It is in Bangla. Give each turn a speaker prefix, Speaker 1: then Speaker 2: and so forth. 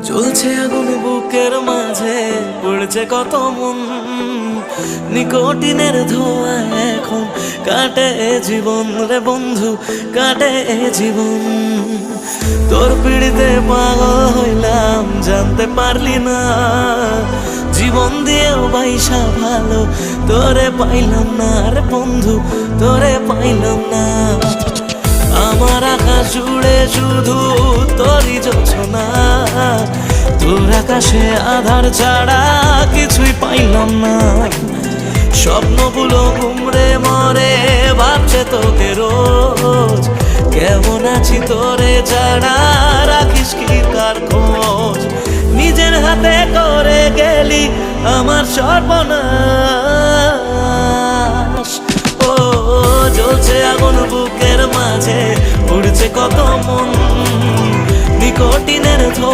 Speaker 1: জ্বলছে আগুন বুকের মাঝে, পড়ছে কত মন, নিকোটিনের ধোঁয়া এখন কাটে জীবন রে বন্ধু, কাটে জীবন। তোর পিড়িতে পাগল হইলাম, জানতে পারলি না, জীবন দিয়েও বাইসা ভালো তোরে পাইলাম না রে বন্ধু, তোরে পাইলাম না। আমার আকাশ জুড়ে শুধু তোরই যোছনা, তোর আকাশে আধার ছাড়া কিছুই পাইলাম না। স্বপ্নগুলো ঘুমরে মরে ভাবছে তোকে রোজ, কেমন আছি তোরে ছাড়া রাখিস কি তার খোঁজ। নিজের হাতে করে গেলি আমার সর্বনাশ। ও জ্বলছে আগুন বুকের মাঝে, উড়ছে কত মন, নিকোটিনের ধোঁয়া